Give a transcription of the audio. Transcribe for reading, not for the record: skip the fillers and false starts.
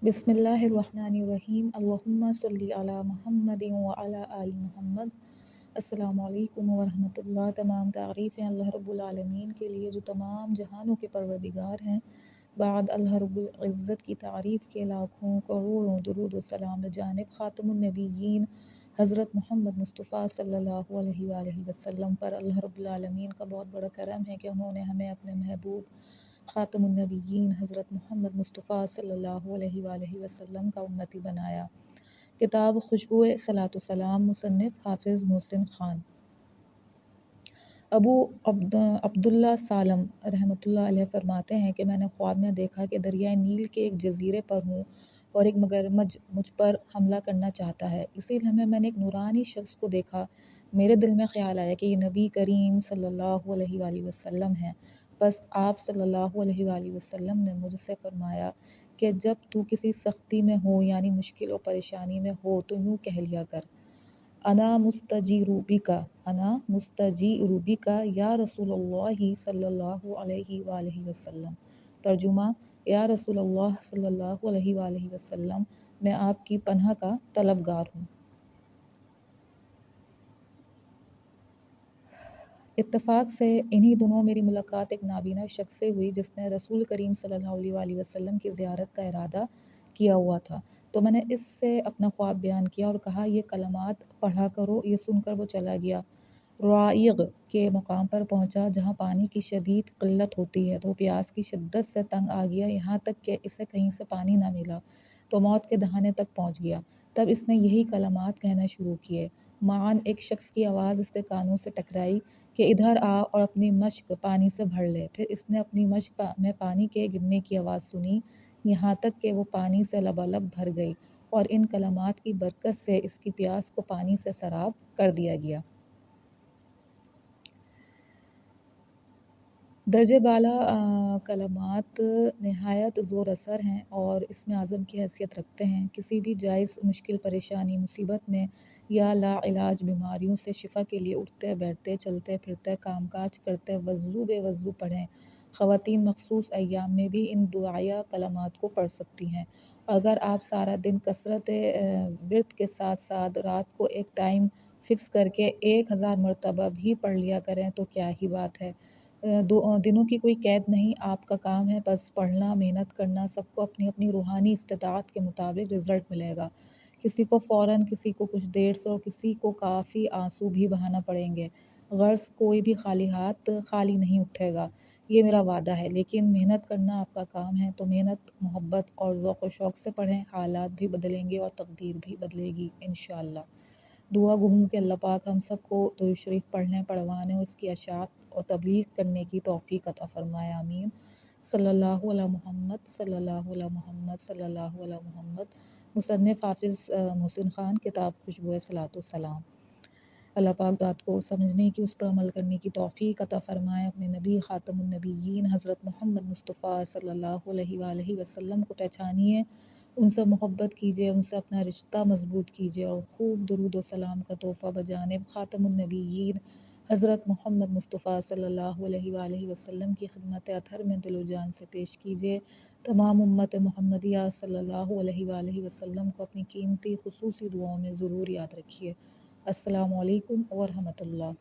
بسم اللہ الرحمن الرحیم اللہم صلی علی محمد وعلی آل محمد۔ السلام علیکم ورحمۃ اللہ۔ تمام تعریفیں اللہ رب العالمین کے لیے جو تمام جہانوں کے پروردگار ہیں۔ بعد اللہ رب العزت کی تعریف کے لاکھوں کروڑوں درود و سلام بجانب خاتم النبیین حضرت محمد مصطفیٰ صلی اللہ علیہ وآلہ وسلم پر۔ اللہ رب العالمین کا بہت بڑا کرم ہے کہ انہوں نے ہمیں اپنے محبوب خاتم النبیین حضرت محمد مصطفیٰ صلی اللہ علیہ وآلہ وسلم کا امتی بنایا۔ کتاب خوشبوئے صلاۃ وسلام، مصنف حافظ محسن خان۔ ابو عبداللہ سالم رحمۃ اللہ علیہ فرماتے ہیں کہ میں نے خواب میں دیکھا کہ دریائے نیل کے ایک جزیرے پر ہوں اور ایک مگرمچھ مجھ پر حملہ کرنا چاہتا ہے۔ اسی لمحے میں نے ایک نورانی شخص کو دیکھا۔ میرے دل میں خیال آیا کہ یہ نبی کریم صلی اللہ علیہ وآلہ وسلم ہیں۔ بس آپ صلی اللہ علیہ وآلہ وسلم نے مجھ سے فرمایا کہ جب تو کسی سختی میں ہو یعنی مشکل و پریشانی میں ہو تو یوں کہہ لیا کر: انا مستجیر بک یا رسول اللہ صلی اللہ علیہ وآلہ وسلم۔ ترجمہ: یا رسول اللہ صلی اللہ علیہ وآلہ وسلم، میں آپ کی پناہ کا طلبگار ہوں۔ اتفاق سے انہی دنوں میری ملاقات ایک نابینا شخص سے ہوئی جس نے رسول کریم صلی اللہ علیہ وآلہ وسلم کی زیارت کا ارادہ کیا ہوا تھا۔ تو میں نے اس سے اپنا خواب بیان کیا اور کہا یہ کلمات پڑھا کرو۔ یہ سن کر وہ چلا گیا۔ روائغ کے مقام پر پہنچا جہاں پانی کی شدید قلت ہوتی ہے، تو وہ پیاس کی شدت سے تنگ آ گیا، یہاں تک کہ اسے کہیں سے پانی نہ ملا تو موت کے دہانے تک پہنچ گیا۔ تب اس نے یہی کلمات کہنا شروع کیے۔ معاً ایک شخص کی آواز اس کے کانوں سے ٹکرائی کہ ادھر آ اور اپنی مشق پانی سے بھر لے۔ پھر اس نے اپنی مشق میں پانی کے گرنے کی آواز سنی، یہاں تک کہ وہ پانی سے لبالب بھر گئی اور ان کلمات کی برکت سے اس کی پیاس کو پانی سے سراب کر دیا گیا۔ درجہ بالا کلمات نہایت زور اثر ہیں اور اس میں عزم کی حیثیت رکھتے ہیں۔ کسی بھی جائز مشکل پریشانی مصیبت میں یا لا علاج بیماریوں سے شفا کے لیے اٹھتے بیٹھتے چلتے پھرتے کام کاج کرتے وضو بے وضو پڑھیں۔ خواتین مخصوص ایام میں بھی ان دعائیہ کلمات کو پڑھ سکتی ہیں۔ اگر آپ سارا دن کثرت ورد کے ساتھ ساتھ رات کو ایک ٹائم فکس کر کے 1000 مرتبہ بھی پڑھ لیا کریں تو کیا ہی بات ہے۔ دنوں کی کوئی قید نہیں، آپ کا کام ہے بس پڑھنا، محنت کرنا۔ سب کو اپنی اپنی روحانی استطاعت کے مطابق رزلٹ ملے گا۔ کسی کو فوراً، کسی کو کچھ دیر سے اور کسی کو کافی آنسو بھی بہانا پڑیں گے۔ غرض کوئی بھی خالی ہاتھ خالی نہیں اٹھے گا، یہ میرا وعدہ ہے۔ لیکن محنت کرنا آپ کا کام ہے تو محنت، محبت اور ذوق و شوق سے پڑھیں۔ حالات بھی بدلیں گے اور تقدیر بھی بدلے گی انشاءاللہ۔ دعا گو ہوں کہ اللہ پاک ہم سب کو درود شریف پڑھنے، پڑھوانے اور اس کی اشاعت اور تبلیغ کرنے کی توفیق عطا فرمائے، آمین۔ صلی اللہ علی محمد، صلی اللہ علی محمد، صلی اللہ علی محمد۔ مصنف حافظ محسن خان۔ کتاب خوشبوئے صلاۃ وسلام۔ اللہ پاک ذات کو سمجھنے کی، اس پر عمل کرنے کی توفیق عطا فرمائے۔ اپنے نبی خاتم النبیین حضرت محمد مصطفیٰ صلی اللہ علیہ وآلہ وسلم کو پہچانیے، ان سے محبت کیجیے، ان سے اپنا رشتہ مضبوط کیجیے اور خوب درود و سلام کا تحفہ بجانب خاتم النبیین حضرت محمد مصطفیٰ صلی اللہ علیہ وآلہ وسلم کی خدمت اطہر میں دل و جان سے پیش کیجیے۔ تمام امت محمدیہ صلی اللہ علیہ وآلہ وسلم کو اپنی قیمتی خصوصی دعاؤں میں ضرور یاد رکھیے۔ السلام علیکم ورحمۃ اللہ۔